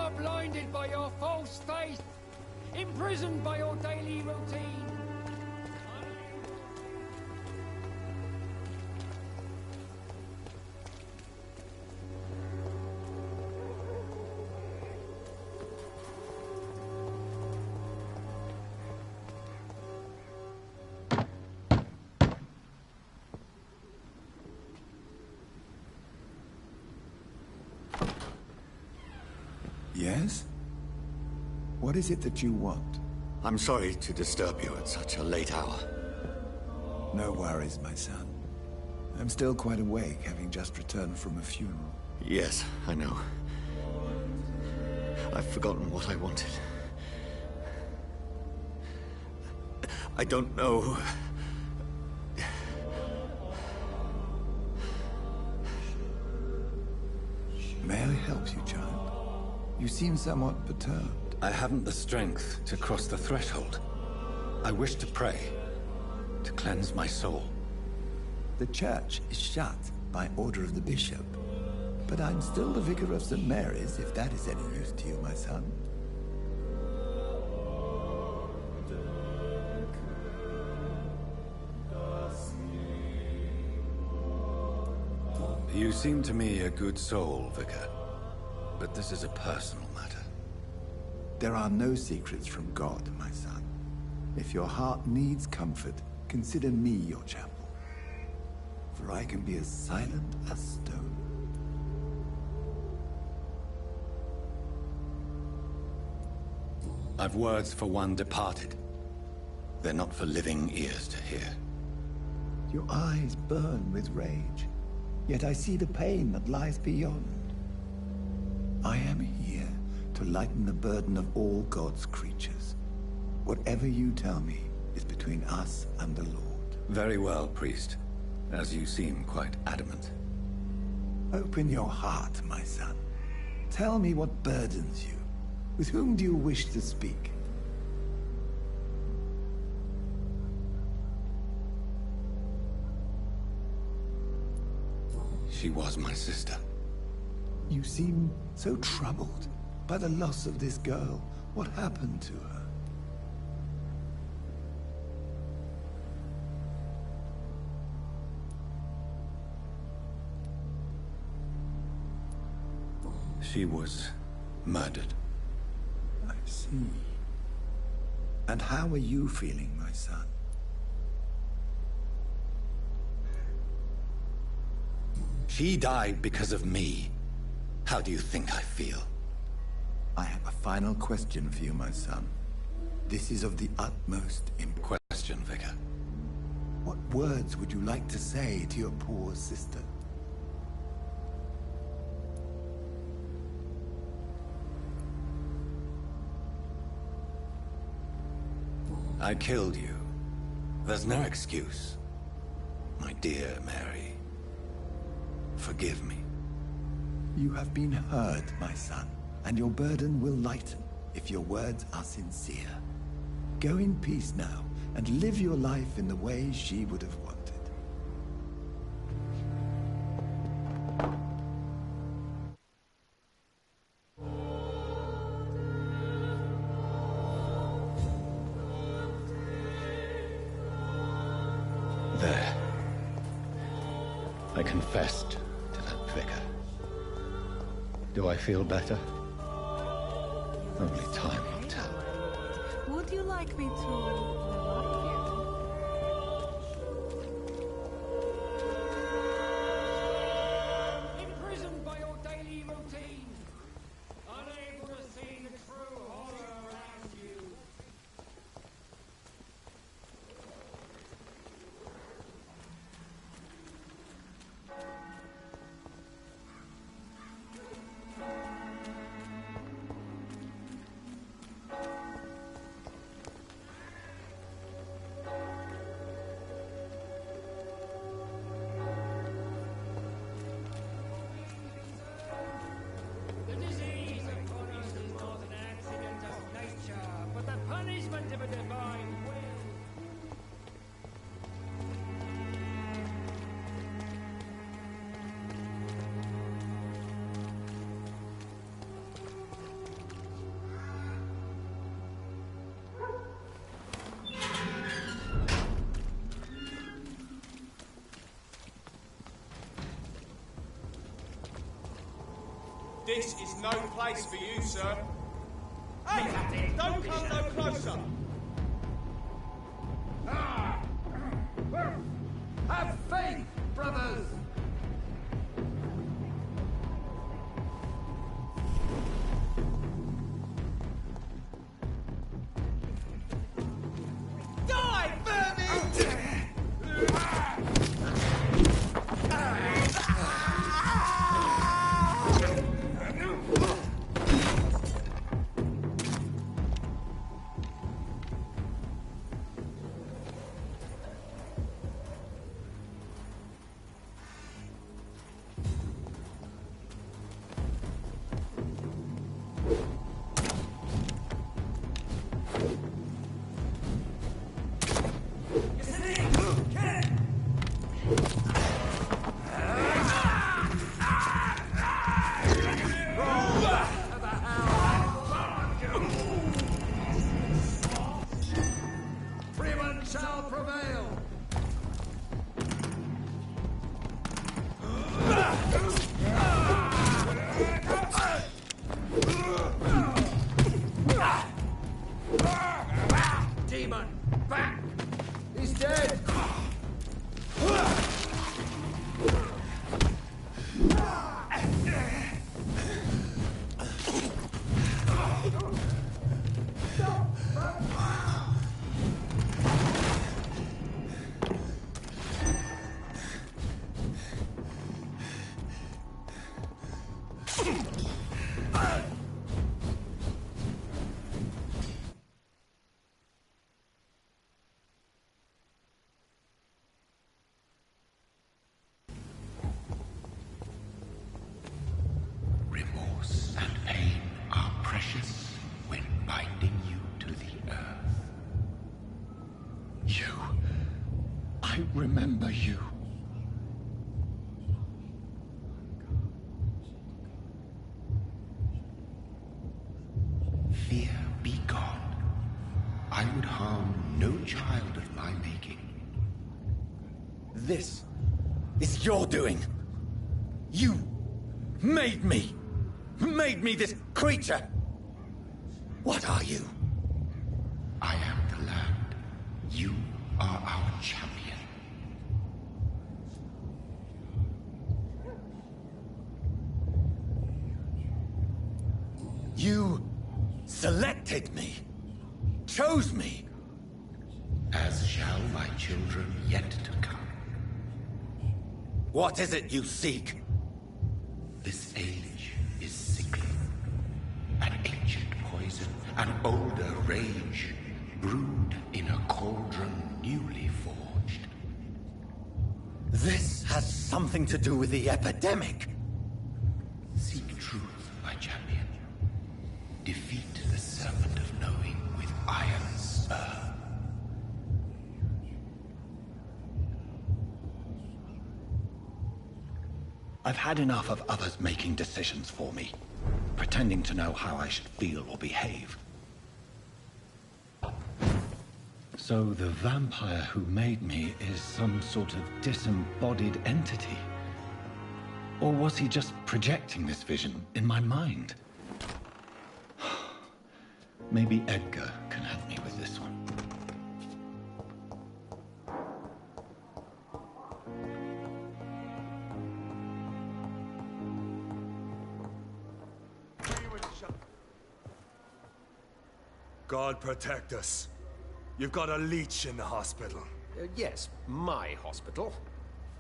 are blinded by your false faith, imprisoned by your daily routine. Yes? What is it that you want? I'm sorry to disturb you at such a late hour. No worries, my son. I'm still quite awake, having just returned from a funeral. Yes, I know. I've forgotten what I wanted. I don't know. May I help you, child? You seem somewhat perturbed. I haven't the strength to cross the threshold. I wish to pray, to cleanse my soul. The church is shut by order of the bishop. But I'm still the vicar of St. Mary's, if that is any use to you, my son. You seem to me a good soul, Vicar. But this is a personal matter. There are no secrets from God, my son. If your heart needs comfort, consider me your chapel. For I can be as silent as stone. I've words for one departed. They're not for living ears to hear. Your eyes burn with rage, yet I see the pain that lies beyond. I am here to lighten the burden of all God's creatures. Whatever you tell me is between us and the Lord. Very well, priest. As you seem quite adamant. Open your heart, my son. Tell me what burdens you. With whom do you wish to speak? She was my sister. You seem so troubled by the loss of this girl. What happened to her? She was murdered. I see. And how are you feeling, my son? She died because of me. How do you think I feel? I have a final question for you, my son. This is of the utmost importance. Question, Vicar. What words would you like to say to your poor sister? I killed you. There's no excuse. My dear Mary, forgive me. You have been heard, my son, and your burden will lighten if your words are sincere. Go in peace now, and live your life in the way she would have wanted. There. I confessed to that vicar. Do I feel better? Only time will tell. Would you like me to revive you? Imprisoned by your daily routine, unable to see the true horror around you. This is no place for you, sir. Hey, don't come no closer. Have faith, brothers! Die, vermin! Freeman shall prevail! Demon, back! He's dead! Remorse and pain are precious when binding you to the earth. You. I remember you. Fear be gone. I would harm no child of my making. This is your doing. You made me. Made me this creature. What are you? I am the land. You are our champion. You selected me. Chose me. As shall my children yet to come. What is it you seek? This age is sickly. An ancient poison, an older rage, brewed in a cauldron newly forged. This has something to do with the epidemic. Seek truth, my champion. Defeat the serpent of knowing with iron spur. I've had enough of others making decisions for me, pretending to know how I should feel or behave. So the vampire who made me is some sort of disembodied entity? Or was he just projecting this vision in my mind? Maybe Edgar can help me with this one. God protect us. You've got a leech in the hospital. Yes, my hospital.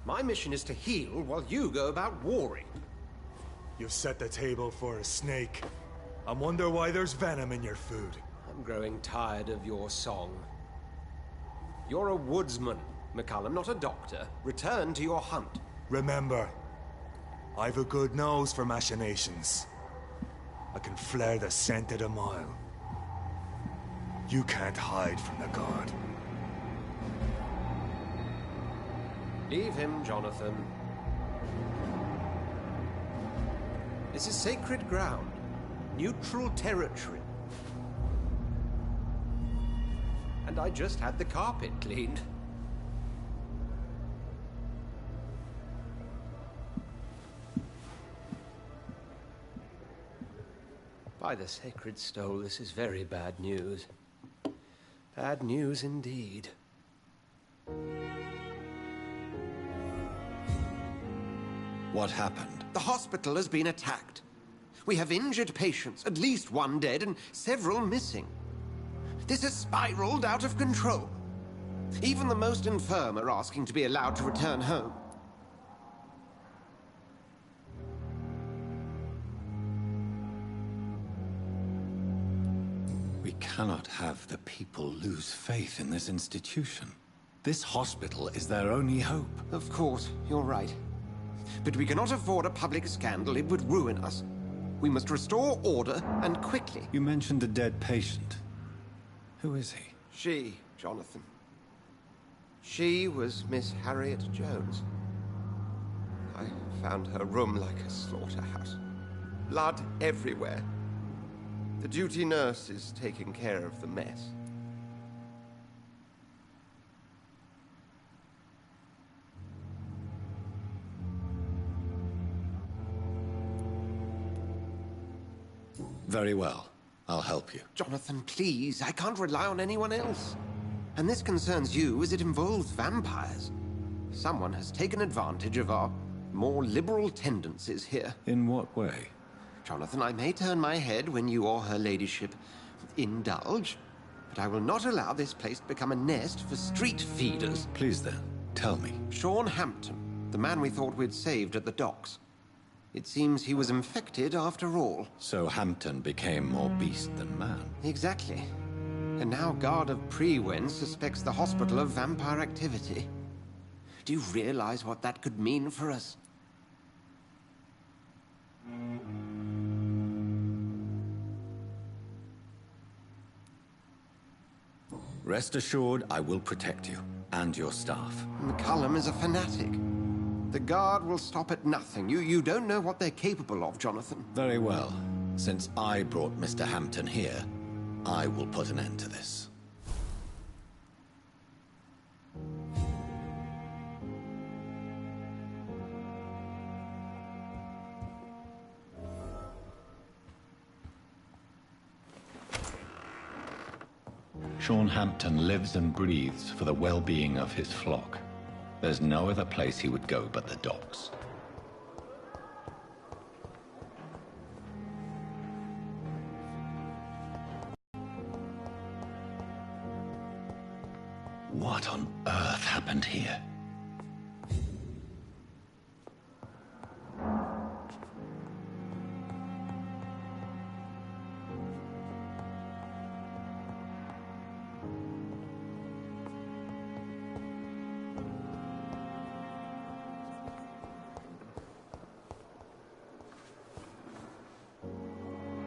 My mission is to heal while you go about warring. You've set the table for a snake. I wonder why there's venom in your food. I'm growing tired of your song. You're a woodsman, McCallum, not a doctor. Return to your hunt. Remember, I've a good nose for machinations. I can flare the scent at a mile. You can't hide from the god. Leave him, Jonathan. This is sacred ground. Neutral territory. And I just had the carpet cleaned. By the sacred stole, this is very bad news. Bad news indeed. What happened? The hospital has been attacked. We have injured patients, at least one dead and several missing. This has spiraled out of control. Even the most infirm are asking to be allowed to return home. We cannot have the people lose faith in this institution. This hospital is their only hope. Of course, you're right. But we cannot afford a public scandal. It would ruin us. We must restore order, and quickly. You mentioned a dead patient. Who is he? She, Jonathan. She was Miss Harriet Jones. I found her room like a slaughterhouse. Blood everywhere. The duty nurse is taking care of the mess. Very well. I'll help you. Jonathan, please. I can't rely on anyone else. And this concerns you as it involves vampires. Someone has taken advantage of our more liberal tendencies here. In what way? Jonathan, I may turn my head when you or her ladyship indulge, but I will not allow this place to become a nest for street feeders. Please then, tell me. Sean Hampton, the man we thought we'd saved at the docks. It seems he was infected after all. So Hampton became more beast than man. Exactly. And now Guard of Prewen suspects the hospital of vampire activity. Do you realize what that could mean for us? Rest assured, I will protect you and your staff. McCullum is a fanatic. The Guard will stop at nothing. You don't know what they're capable of, Jonathan. Very well. Since I brought Mr. Hampton here, I will put an end to this. Sean Hampton lives and breathes for the well-being of his flock. There's no other place he would go but the docks. What on earth happened here?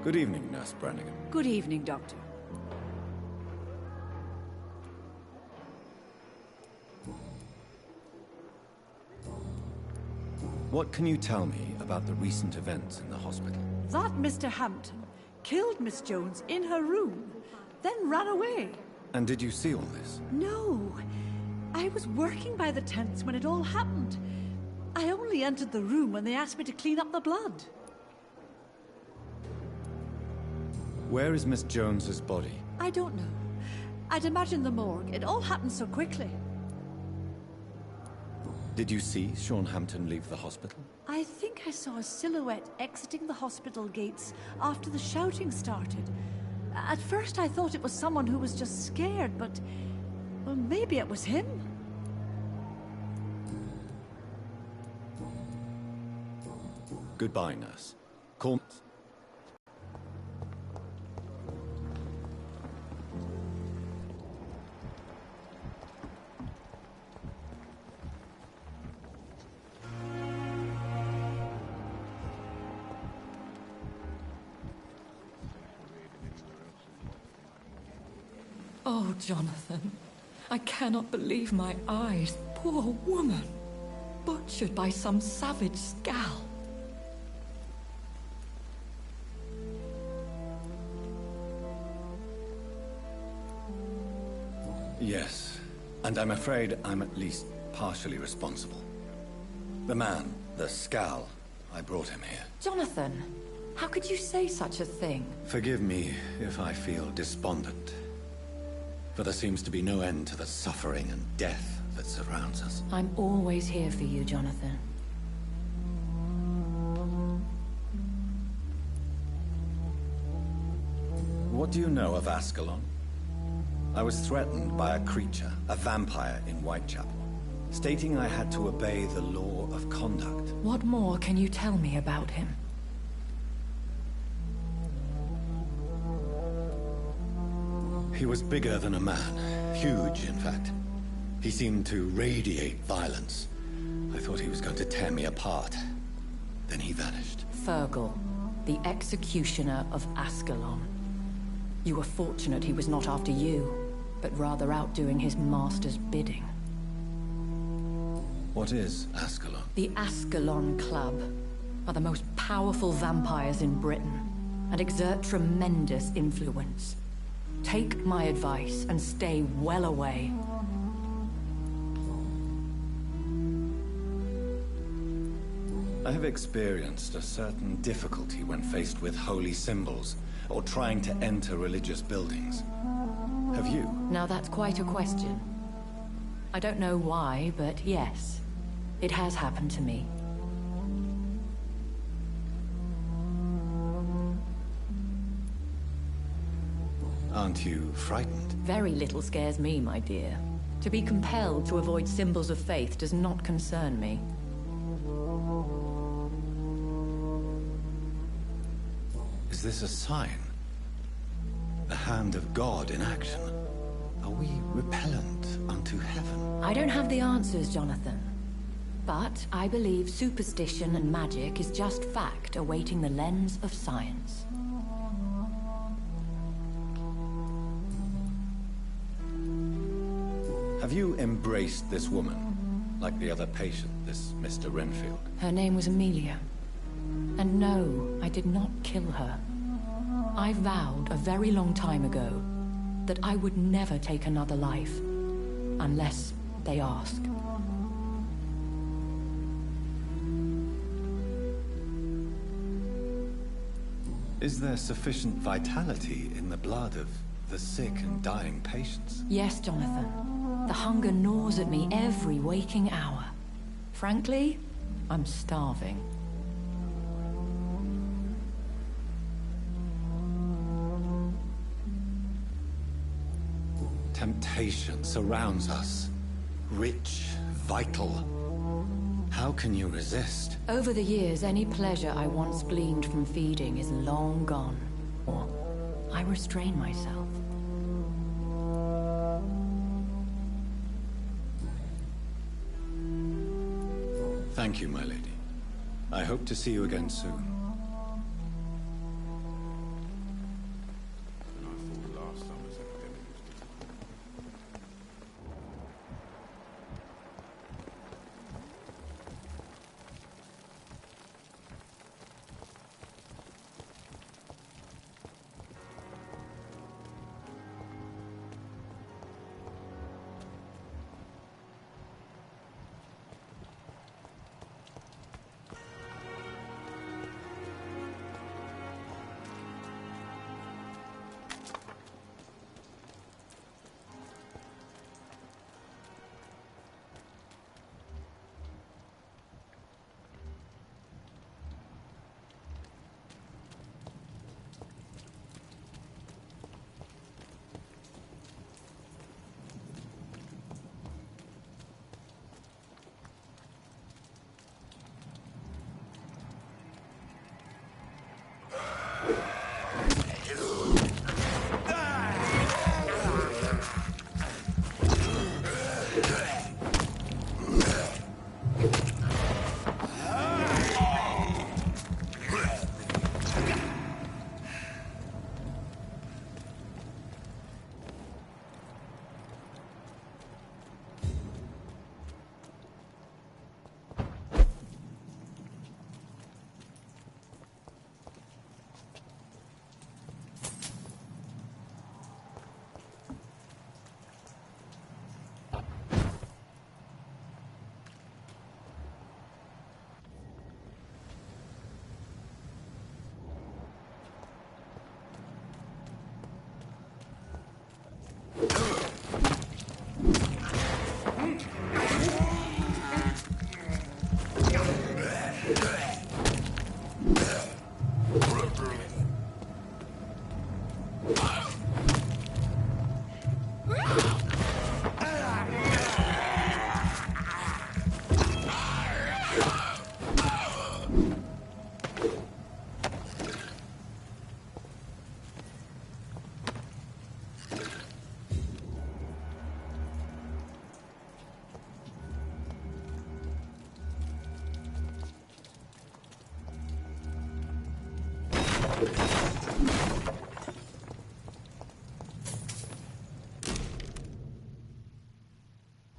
Good evening, Nurse Brannigan. Good evening, Doctor. What can you tell me about the recent events in the hospital? That Mr. Hampton killed Miss Jones in her room, then ran away. And did you see all this? No. I was working by the tents when it all happened. I only entered the room when they asked me to clean up the blood. Where is Miss Jones's body? I don't know. I'd imagine the morgue. It all happened so quickly. Did you see Sean Hampton leave the hospital? I think I saw a silhouette exiting the hospital gates after the shouting started. At first I thought it was someone who was just scared, but... well, maybe it was him. Goodbye, nurse. Call me. Oh, Jonathan, I cannot believe my eyes. Poor woman, butchered by some savage scowl. Yes, and I'm afraid I'm at least partially responsible. The man, the scowl, I brought him here. Jonathan, How could you say such a thing? Forgive me if I feel despondent. For there seems to be no end to the suffering and death that surrounds us. I'm always here for you, Jonathan. What do you know of Ascalon? I was threatened by a creature, a vampire in Whitechapel, stating I had to obey the law of conduct. What more can you tell me about him? He was bigger than a man. Huge, in fact. He seemed to radiate violence. I thought he was going to tear me apart. Then he vanished. Fergal, the executioner of Ascalon. You were fortunate he was not after you, but rather out doing his master's bidding. What is Ascalon? The Ascalon Club are the most powerful vampires in Britain and exert tremendous influence. Take my advice and stay well away. I have experienced a certain difficulty when faced with holy symbols or trying to enter religious buildings. Have you? Now that's quite a question. I don't know why, but yes, it has happened to me. Aren't you frightened? Very little scares me, my dear. To be compelled to avoid symbols of faith does not concern me. Is this a sign? The hand of God in action? Are we repellent unto heaven? I don't have the answers, Jonathan. But I believe superstition and magic is just fact awaiting the lens of science. Have you embraced this woman, like the other patient, this Mr. Renfield? Her name was Amelia. And no, I did not kill her. I vowed a very long time ago that I would never take another life, unless they ask. Is there sufficient vitality in the blood of the sick and dying patients? Yes, Jonathan. The hunger gnaws at me every waking hour. Frankly, I'm starving. Temptation surrounds us. Rich, vital. How can you resist? Over the years, any pleasure I once gleaned from feeding is long gone. Or I restrain myself. Thank you, my lady. I hope to see you again soon.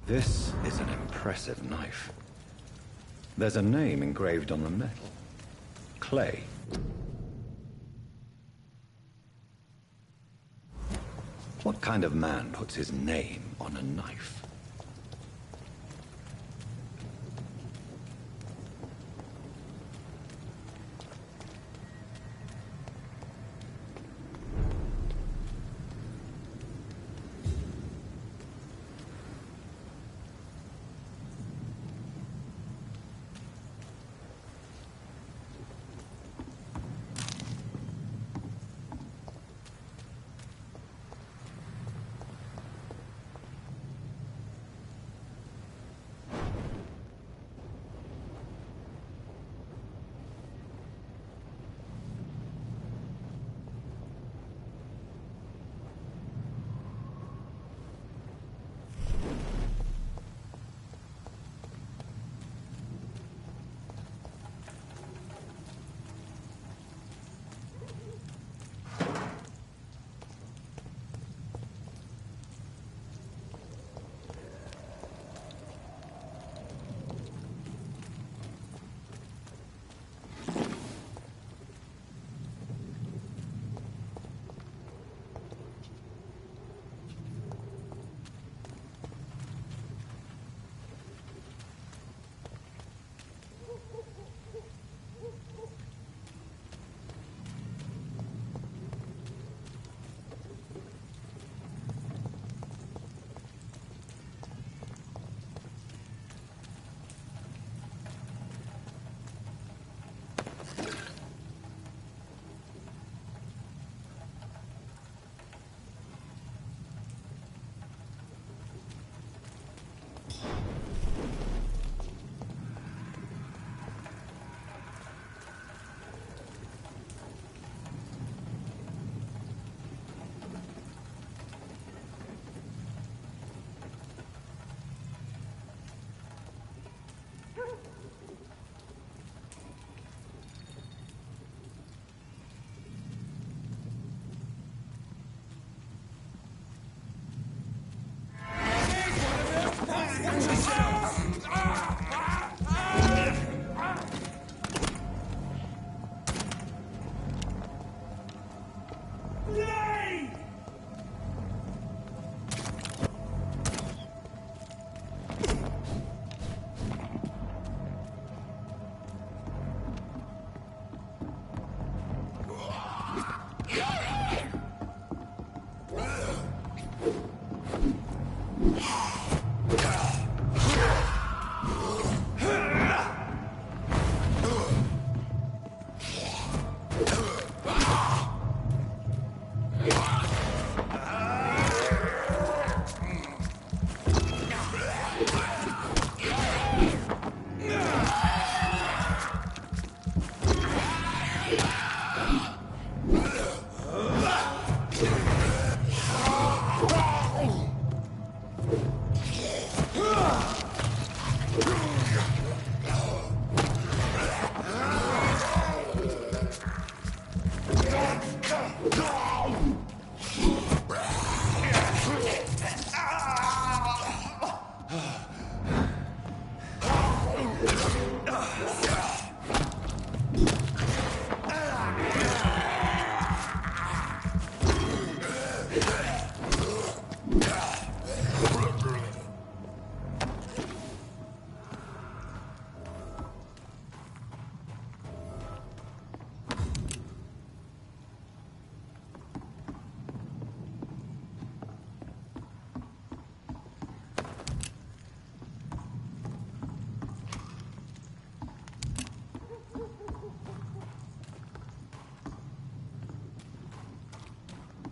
This is an impressive knife. There's a name engraved on the metal. Clay. What kind of man puts his name on a knife?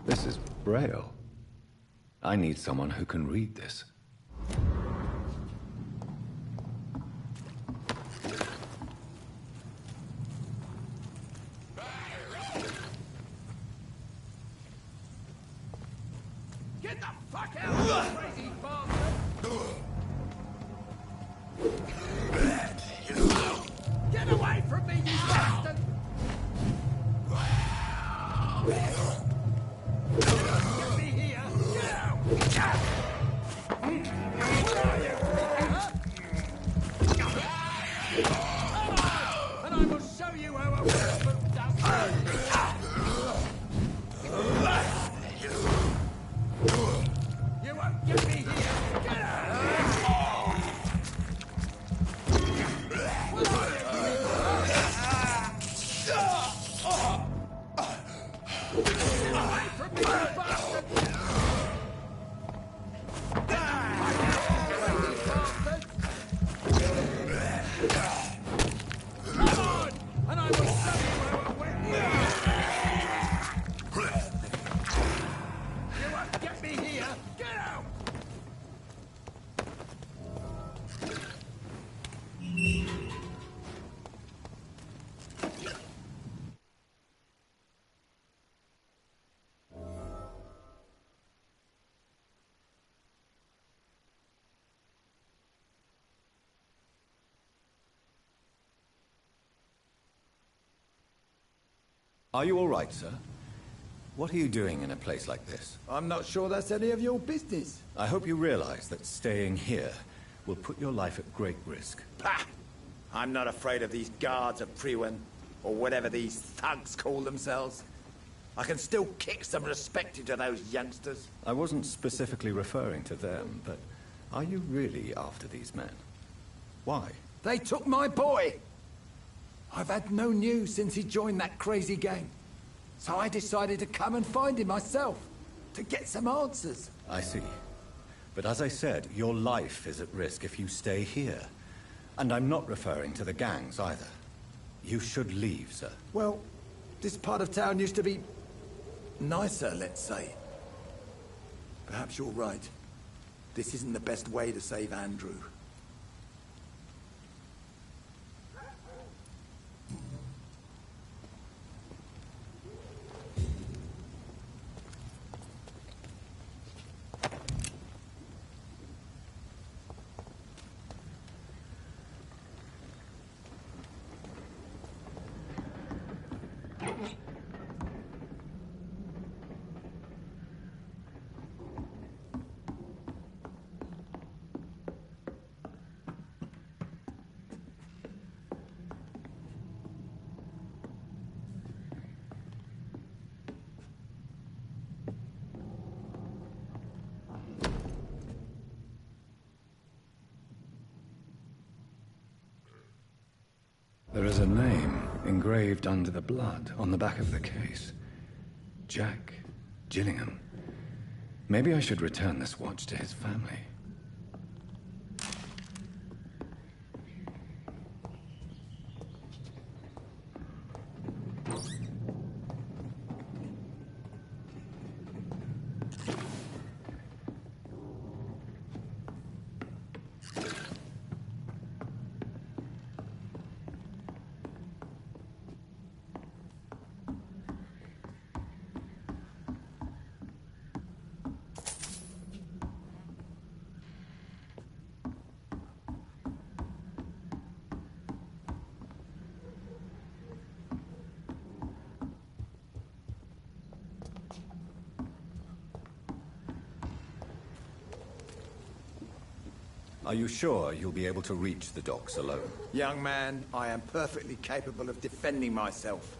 This is Braille. I need someone who can read this. Get the fuck out, you crazy bastard! Get away from me, you bastard! Are you all right, sir? What are you doing in a place like this? I'm not sure that's any of your business. I hope you realize that staying here will put your life at great risk. Pah! I'm not afraid of these guards of Priwen, or whatever these thugs call themselves. I can still kick some respect into those youngsters. I wasn't specifically referring to them, but are you really after these men? Why? They took my boy! I've had no news since he joined that crazy gang. So I decided to come and find him myself, to get some answers. I see. But as I said, your life is at risk if you stay here. And I'm not referring to the gangs either. You should leave, sir. Well, this part of town used to be nicer, let's say. Perhaps you're right. This isn't the best way to save Andrew. There is a name engraved under the blood on the back of the case. Jack Gillingham. Maybe I should return this watch to his family. Are you sure you'll be able to reach the docks alone? Young man, I am perfectly capable of defending myself.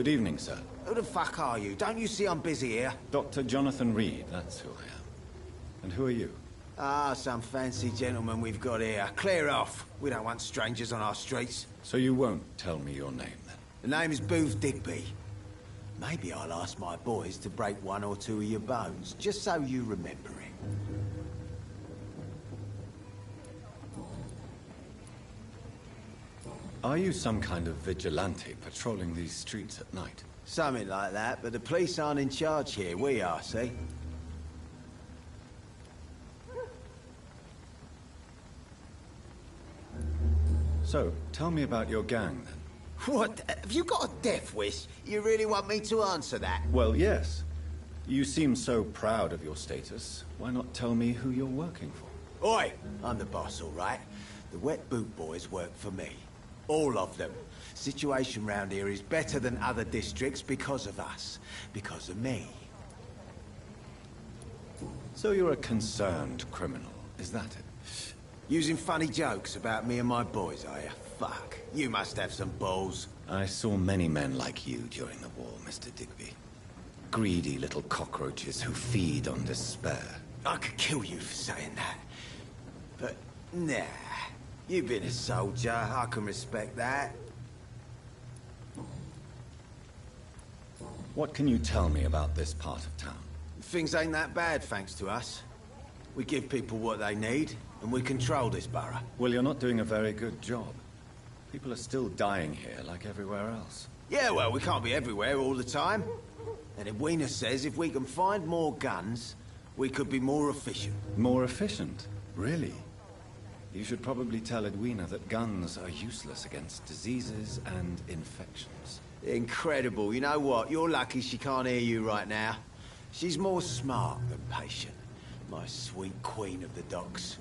Good evening, sir. Who the fuck are you? Don't you see I'm busy here? Dr. Jonathan Reed, that's who I am. And who are you? Ah, some fancy gentleman we've got here. Clear off. We don't want strangers on our streets. So you won't tell me your name, then? The name is Booth Digby. Maybe I'll ask my boys to break one or two of your bones, just so you remember it. Are you some kind of vigilante patrolling these streets at night? Something like that, but the police aren't in charge here. We are, see? So, tell me about your gang, then. What? Have you got a death wish? You really want me to answer that? Well, yes. You seem so proud of your status. Why not tell me who you're working for? Oi! I'm the boss, all right? The Wet Boot Boys work for me. All of them. Situation round here is better than other districts because of us. Because of me. So you're a concerned criminal, is that it? Using funny jokes about me and my boys, are you? Fuck. You must have some balls. I saw many men like you during the war, Mr. Digby. Greedy little cockroaches who feed on despair. I could kill you for saying that. But, nah. You've been a soldier. I can respect that. What can you tell me about this part of town? Things ain't that bad, thanks to us. We give people what they need, and we control this borough. Well, you're not doing a very good job. People are still dying here like everywhere else. Yeah, well, we can't be everywhere all the time. And Edwina says if we can find more guns, we could be more efficient. More efficient? Really? You should probably tell Edwina that guns are useless against diseases and infections. Incredible. You know what? You're lucky she can't hear you right now. She's more smart than patient. My sweet queen of the docks.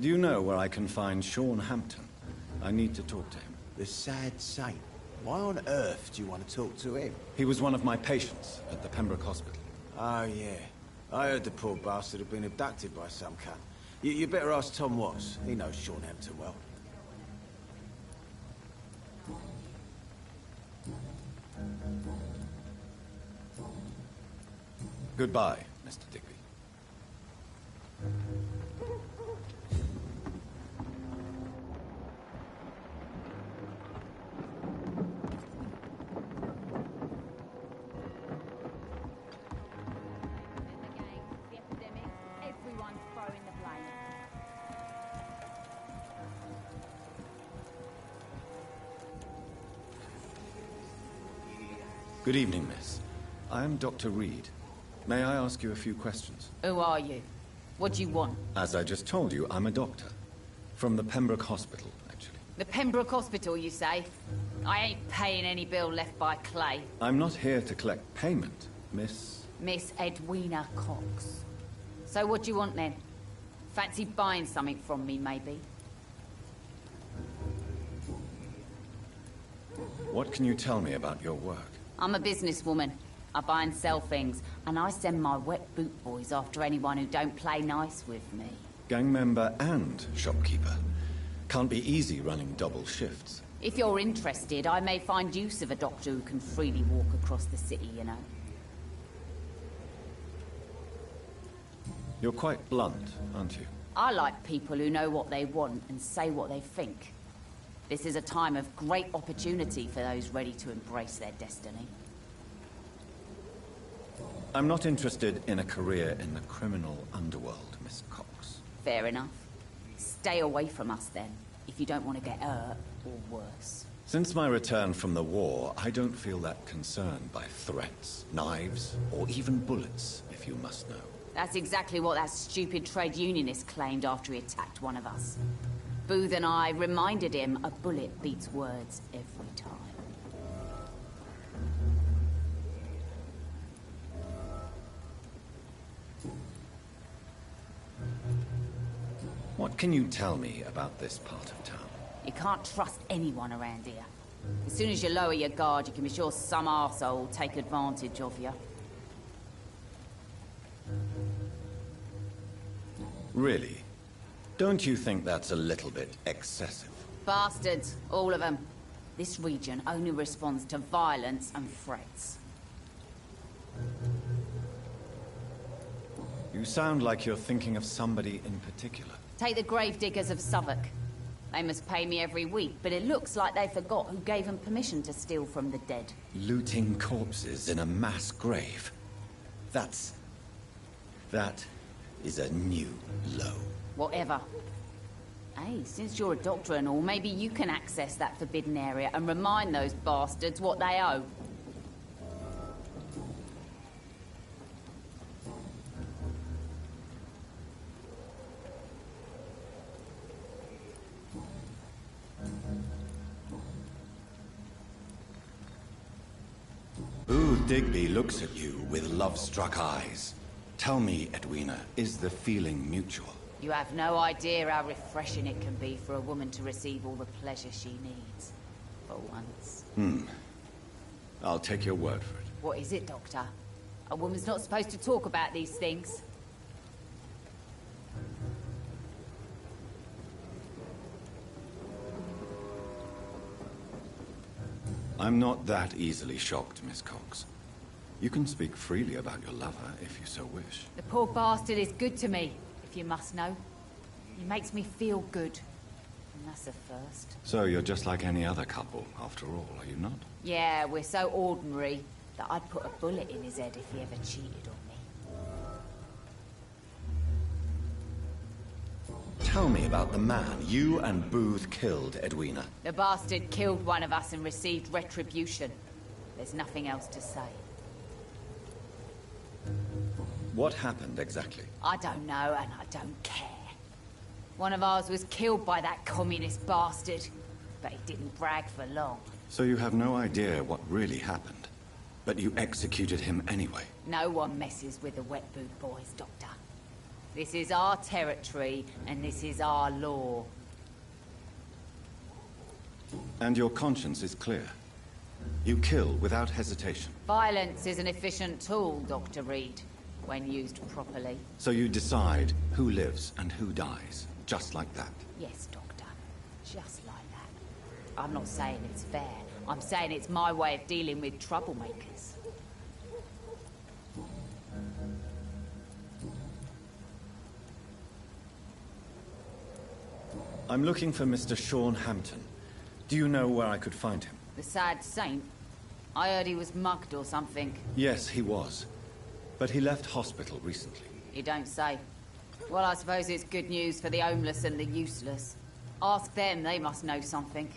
Do you know where I can find Sean Hampton? I need to talk to him. The sad saint. Why on earth do you want to talk to him? He was one of my patients at the Pembroke Hospital. Oh, yeah. I heard the poor bastard had been abducted by some cunt. You better ask Tom Watts. He knows Sean Hampton well. Goodbye, Mr. Digby. Good evening, miss. I am Dr. Reed. May I ask you a few questions? Who are you? What do you want? As I just told you, I'm a doctor. From the Pembroke Hospital, actually. The Pembroke Hospital, you say? I ain't paying any bill left by Clay. I'm not here to collect payment, Miss... Miss Edwina Cox. So what do you want, then? Fancy buying something from me, maybe? What can you tell me about your work? I'm a businesswoman. I buy and sell things, and I send my wet boot boys after anyone who don't play nice with me. Gang member and shopkeeper. Can't be easy running double shifts. If you're interested, I may find use of a doctor who can freely walk across the city, you know. You're quite blunt, aren't you? I like people who know what they want and say what they think. This is a time of great opportunity for those ready to embrace their destiny. I'm not interested in a career in the criminal underworld, Miss Cox. Fair enough. Stay away from us, then, if you don't want to get hurt, or worse. Since my return from the war, I don't feel that concerned by threats, knives, or even bullets, if you must know. That's exactly what that stupid trade unionist claimed after he attacked one of us. Booth and I reminded him a bullet beats words every time. What can you tell me about this part of town? You can't trust anyone around here. As soon as you lower your guard, you can be sure some arsehole will take advantage of you. Really? Don't you think that's a little bit excessive? Bastards, all of them. This region only responds to violence and threats. You sound like you're thinking of somebody in particular. Take the gravediggers of Southwark. They must pay me every week, but it looks like they forgot who gave them permission to steal from the dead. Looting corpses in a mass grave. That is a new low. Whatever. Hey, since you're a doctor and all, maybe you can access that forbidden area and remind those bastards what they owe. Booth Digby looks at you with love-struck eyes. Tell me, Edwina, is the feeling mutual? You have no idea how refreshing it can be for a woman to receive all the pleasure she needs. For once. I'll take your word for it. What is it, Doctor? A woman's not supposed to talk about these things. I'm not that easily shocked, Miss Cox. You can speak freely about your lover if you so wish. The poor bastard is good to me, if you must know. He makes me feel good. And that's a first. So you're just like any other couple, after all, are you not? Yeah, we're so ordinary that I'd put a bullet in his head if he ever cheated on me. Tell me about the man you and Booth killed, Edwina. The bastard killed one of us and received retribution. There's nothing else to say. What happened exactly? I don't know, and I don't care. One of ours was killed by that communist bastard, but he didn't brag for long. So you have no idea what really happened, but you executed him anyway? No one messes with the Wet Boot Boys, Doctor. This is our territory, and this is our law. And your conscience is clear. You kill without hesitation. Violence is an efficient tool, Dr. Reed, when used properly. So you decide who lives and who dies, just like that? Yes, Doctor. Just like that. I'm not saying it's fair. I'm saying it's my way of dealing with troublemakers. I'm looking for Mr. Sean Hampton. Do you know where I could find him? The sad saint? I heard he was mugged or something. Yes, he was. But he left hospital recently. You don't say. Well, I suppose it's good news for the homeless and the useless. Ask them, they must know something.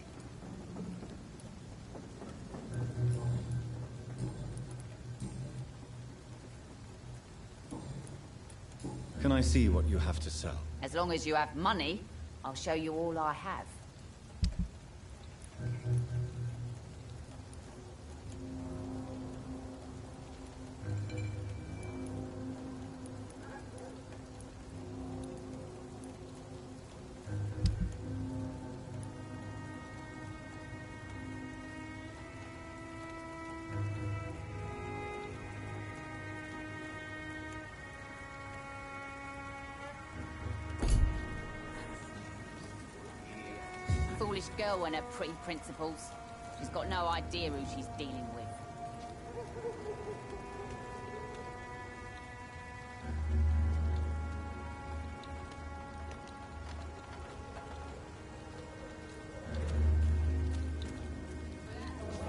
Can I see what you have to sell? As long as you have money, I'll show you all I have. Foolish girl and her pretty principles. She's got no idea who she's dealing with.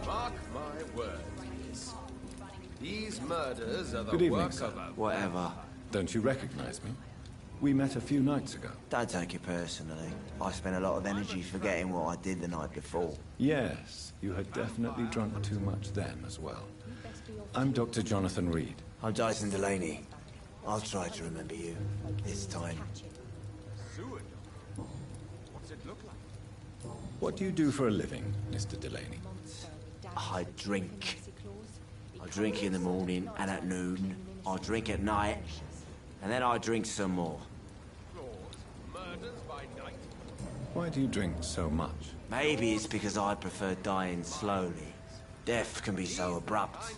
Mark my words. These murders are the Good evening, work sir. of a... Whatever. Don't you recognize me? We met a few nights ago. Don't take it personally. I spent a lot of energy forgetting what I did the night before. Yes, you had definitely drunk too much then as well. I'm Dr. Jonathan Reed. I'm Dyson Delaney. I'll try to remember you. This time. Seward? What's it look like? What do you do for a living, Mr. Delaney? I drink. I drink in the morning and at noon. I drink at night. And then I drink some more. Murders by night. Why do you drink so much? Maybe it's because I prefer dying slowly. Death can be so abrupt.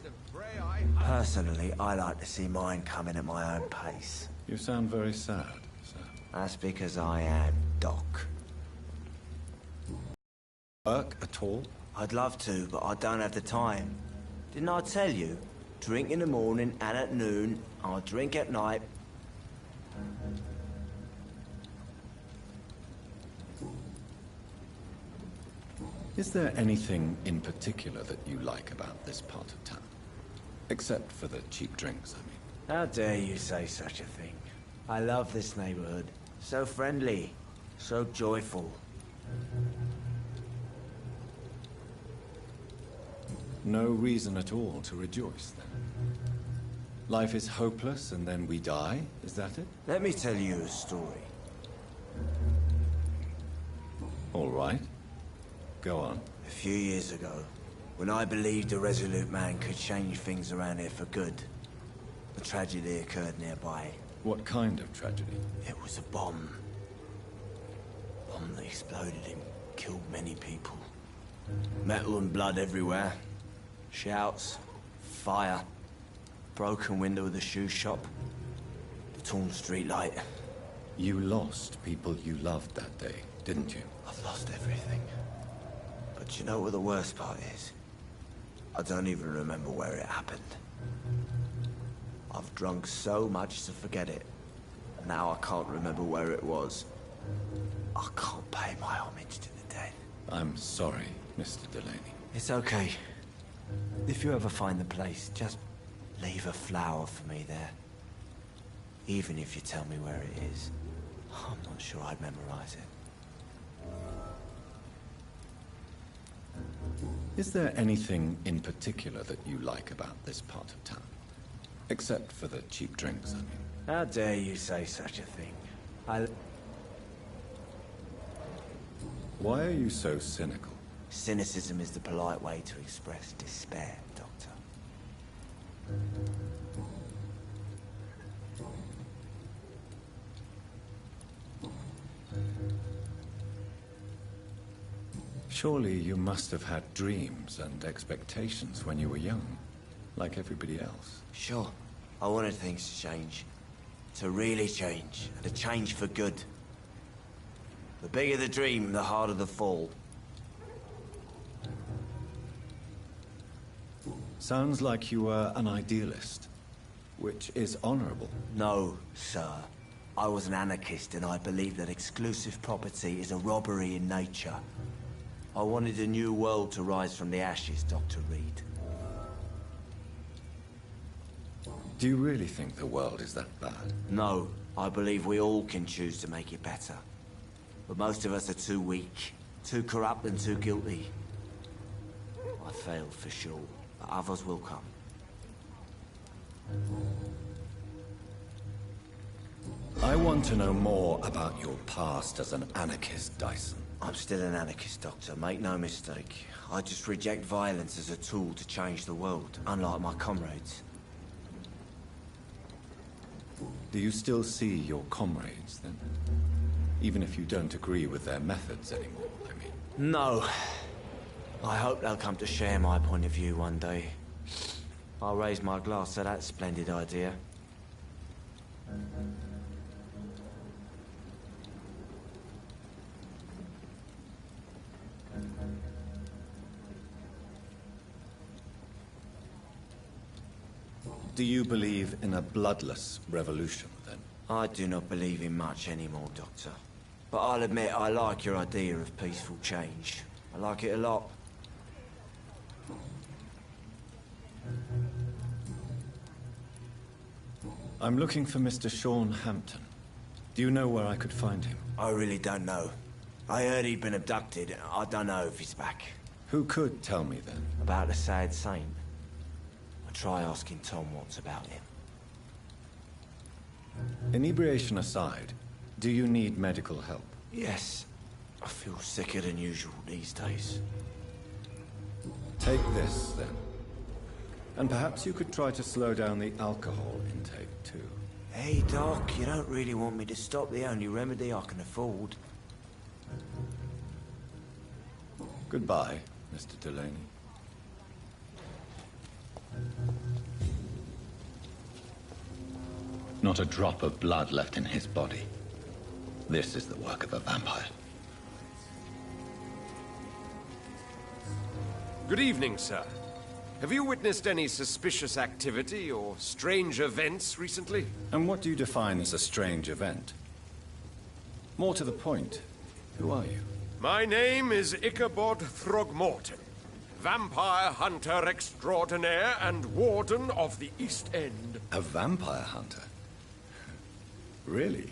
Personally, I like to see mine coming at my own pace. You sound very sad, sir. That's because I am Doc. Work at all? I'd love to, but I don't have the time. Didn't I tell you? Drink in the morning and at noon. I'll drink at night. Is there anything in particular that you like about this part of town? Except for the cheap drinks, I mean. How dare you say such a thing? I love this neighborhood. So friendly. So joyful. No reason at all to rejoice, then. Life is hopeless and then we die, is that it? Let me tell you a story. All right. Go on. A few years ago, when I believed a resolute man could change things around here for good, a tragedy occurred nearby. What kind of tragedy? It was a bomb. A bomb that exploded and killed many people. Metal and blood everywhere. Shouts, fire, broken window of the shoe shop, the torn street light. You lost people you loved that day, didn't you? I've lost everything. But you know what the worst part is? I don't even remember where it happened. I've drunk so much to forget it. Now I can't remember where it was. I can't pay my homage to the dead. I'm sorry, Mr. Delaney. It's okay. If you ever find the place, just leave a flower for me there. Even if you tell me where it is, I'm not sure I'd memorize it. Is there anything in particular that you like about this part of town? Except for the cheap drinks, I mean. How dare you say such a thing? Why are you so cynical? Cynicism is the polite way to express despair, Doctor. Surely you must have had dreams and expectations when you were young, like everybody else. Sure. I wanted things to change. To really change. And to change for good. The bigger the dream, the harder the fall. Sounds like you were an idealist, which is honorable. No, sir. I was an anarchist and I believe that exclusive property is a robbery in nature. I wanted a new world to rise from the ashes, Dr. Reed. Do you really think the world is that bad? No, I believe we all can choose to make it better. But most of us are too weak, too corrupt and too guilty. I failed for sure, but others will come. I want to know more about your past as an anarchist, Dyson. I'm still an anarchist, Doctor, make no mistake. I just reject violence as a tool to change the world, unlike my comrades. Do you still see your comrades, then? Even if you don't agree with their methods anymore, I mean. No. I hope they'll come to share my point of view one day. I'll raise my glass to that splendid idea. Do you believe in a bloodless revolution, then? I do not believe in much anymore, Doctor. But I'll admit I like your idea of peaceful change. I like it a lot. I'm looking for Mr. Sean Hampton. Do you know where I could find him? I really don't know. I heard he'd been abducted. I don't know if he's back. Who could tell me, then? About the sad saint. I'll try asking Tom what's about him. Inebriation aside, do you need medical help? Yes. I feel sicker than usual these days. Take this, then. And perhaps you could try to slow down the alcohol intake, too. Hey, Doc, you don't really want me to stop the only remedy I can afford. Goodbye, Mr. Delaney. Not a drop of blood left in his body. This is the work of a vampire. Good evening, sir. Have you witnessed any suspicious activity or strange events recently? And what do you define as a strange event? More to the point, who are you? My name is Ichabod Throgmorton, vampire hunter extraordinaire and warden of the East End. A vampire hunter? Really?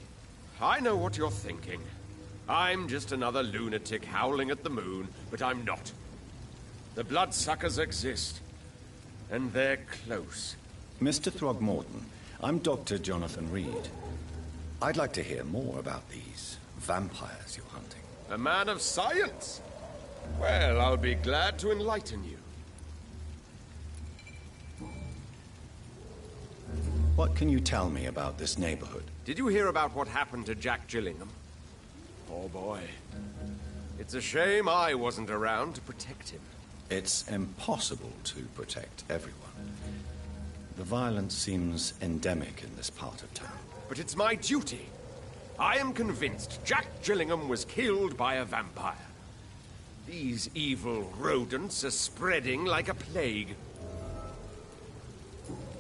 I know what you're thinking. I'm just another lunatic howling at the moon, but I'm not. The bloodsuckers exist, and they're close. Mr. Throgmorton, I'm Dr. Jonathan Reed. I'd like to hear more about these vampires you're hunting. A man of science? Well, I'll be glad to enlighten you. What can you tell me about this neighborhood? Did you hear about what happened to Jack Gillingham? Oh boy. It's a shame I wasn't around to protect him. It's impossible to protect everyone. The violence seems endemic in this part of town. But it's my duty. I am convinced Jack Gillingham was killed by a vampire. These evil rodents are spreading like a plague.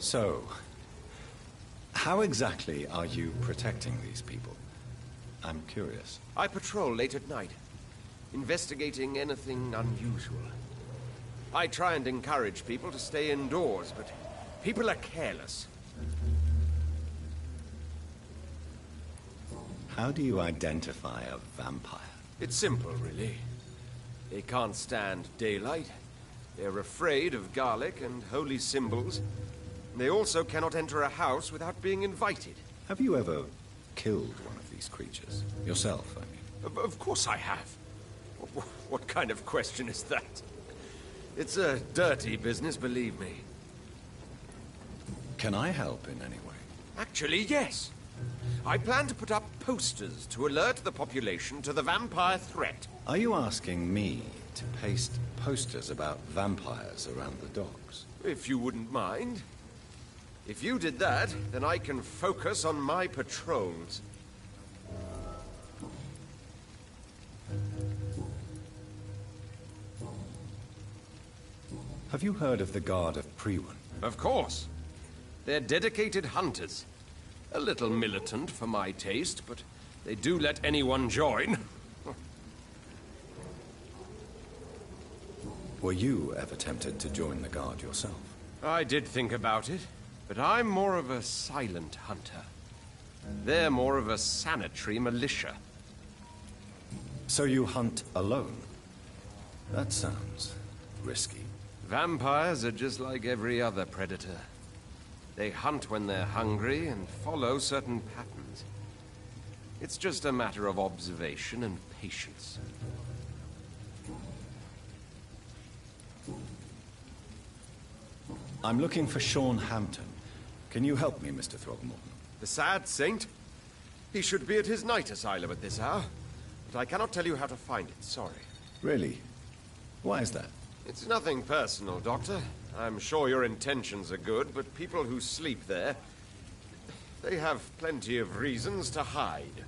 So, how exactly are you protecting these people? I'm curious. I patrol late at night, investigating anything unusual. I try and encourage people to stay indoors, but people are careless. How do you identify a vampire? It's simple, really. They can't stand daylight. They're afraid of garlic and holy symbols. They also cannot enter a house without being invited. Have you ever killed one of these creatures? Yourself, I mean. Of course I have. What kind of question is that? It's a dirty business, believe me. Can I help in any way? Actually, yes. I plan to put up posters to alert the population to the vampire threat. Are you asking me to paste posters about vampires around the docks? If you wouldn't mind. If you did that, then I can focus on my patrols. Have you heard of the Guard of Ps4? Of course. They're dedicated hunters. A little militant for my taste, but they do let anyone join. Were you ever tempted to join the Guard yourself? I did think about it, but I'm more of a silent hunter. They're more of a sanitary militia. So you hunt alone? That sounds risky. Vampires are just like every other predator. They hunt when they're hungry and follow certain patterns. It's just a matter of observation and patience. I'm looking for Sean Hampton. Can you help me, Mr. Throgmorton? The sad saint? He should be at his night asylum at this hour. But I cannot tell you how to find it, sorry. Really? Why is that? It's nothing personal, Doctor. I'm sure your intentions are good, but people who sleep there, they have plenty of reasons to hide.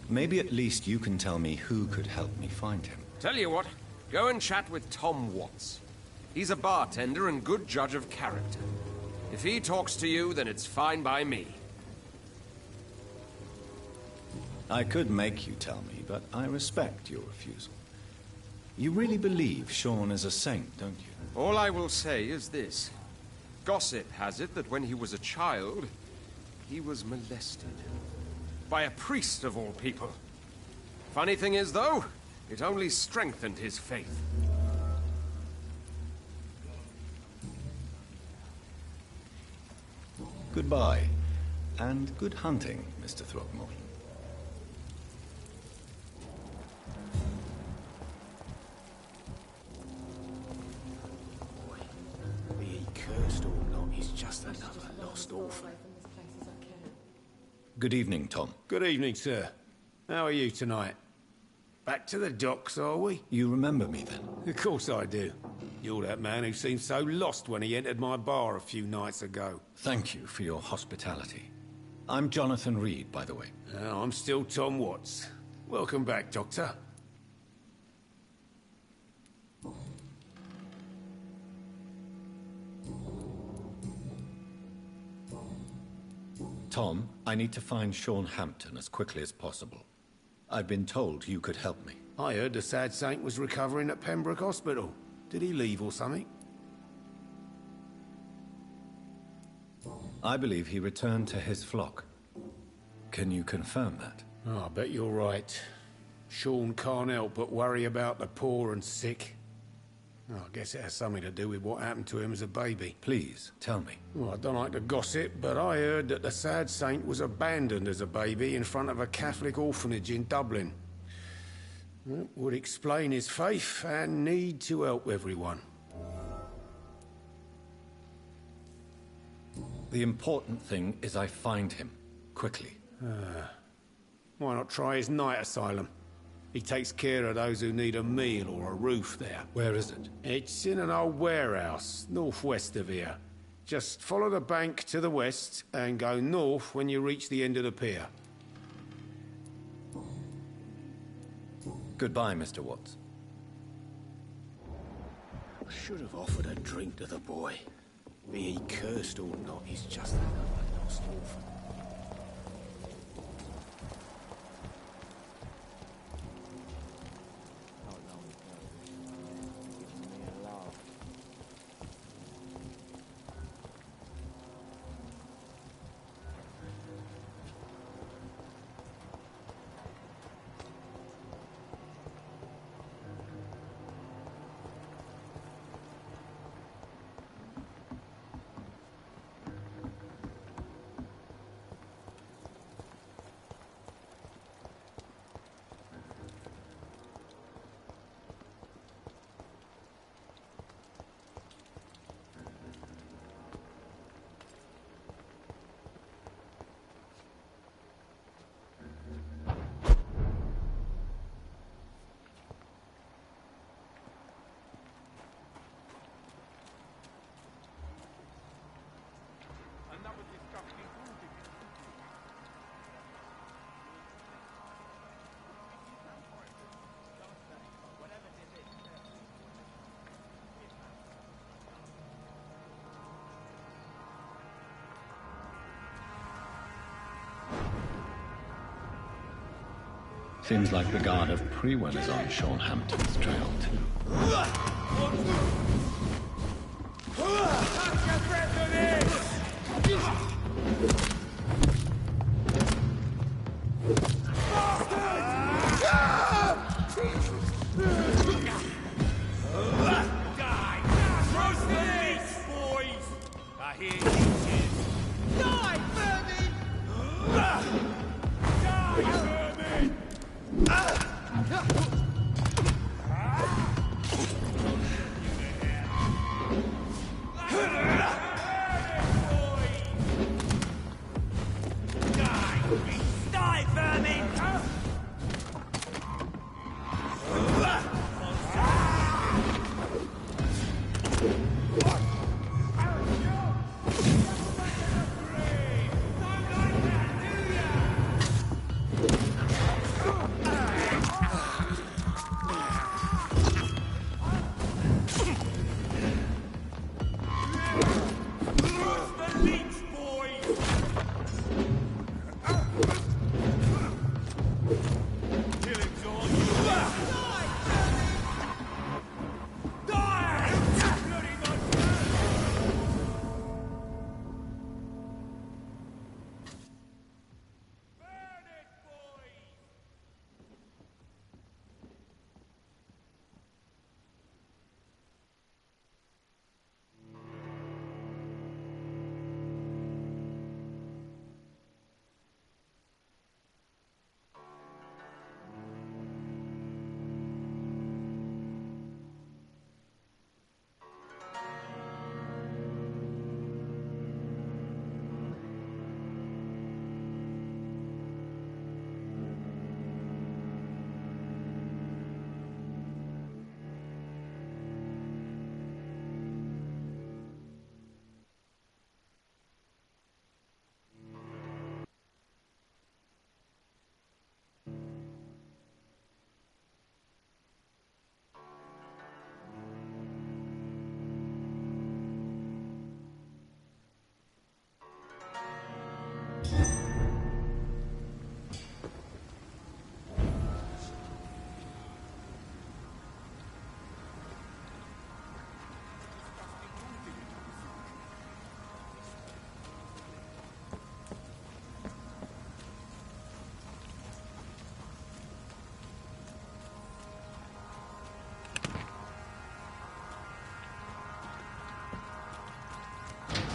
Maybe at least you can tell me who could help me find him. Tell you what, go and chat with Tom Watts. He's a bartender and good judge of character. If he talks to you, then it's fine by me. I could make you tell me, but I respect your refusal. You really believe Sean is a saint, don't you? All I will say is this. Gossip has it that when he was a child, he was molested. By a priest of all people. Funny thing is, though, it only strengthened his faith. Goodbye, and good hunting, Mr. Throgmorton. Be he cursed or not, he's just another lost orphan. Good evening, Tom. Good evening, sir. How are you tonight? Back to the docks, are we? You remember me, then? Of course I do. You're that man who seemed so lost when he entered my bar a few nights ago. Thank you for your hospitality. I'm Jonathan Reed, by the way. I'm still Tom Watts. Welcome back, Doctor. Tom, I need to find Sean Hampton as quickly as possible. I've been told you could help me. I heard the sad saint was recovering at Pembroke Hospital. Did he leave or something? I believe he returned to his flock. Can you confirm that? Oh, I bet you're right. Sean can't help but worry about the poor and sick. Oh, I guess it has something to do with what happened to him as a baby. Please, tell me. Well, I don't like to gossip, but I heard that the sad saint was abandoned as a baby in front of a Catholic orphanage in Dublin. That would explain his faith and need to help everyone. The important thing is I find him, quickly. Why not try his night asylum? He takes care of those who need a meal or a roof there. Where is it? It's in an old warehouse, northwest of here. Just follow the bank to the west and go north when you reach the end of the pier. Goodbye, Mr. Watts. I should have offered a drink to the boy. Be he cursed or not, he's just another lost orphan. Seems like the guard of Prewell is on Sean Hampton's trail, too.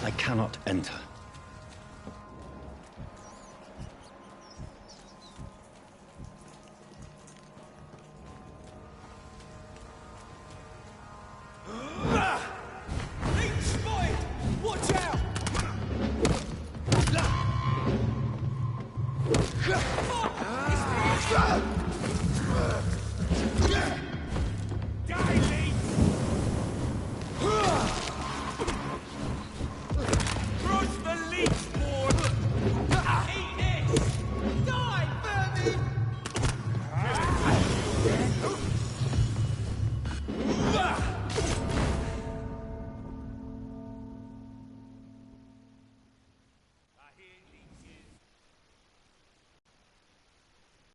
I cannot enter.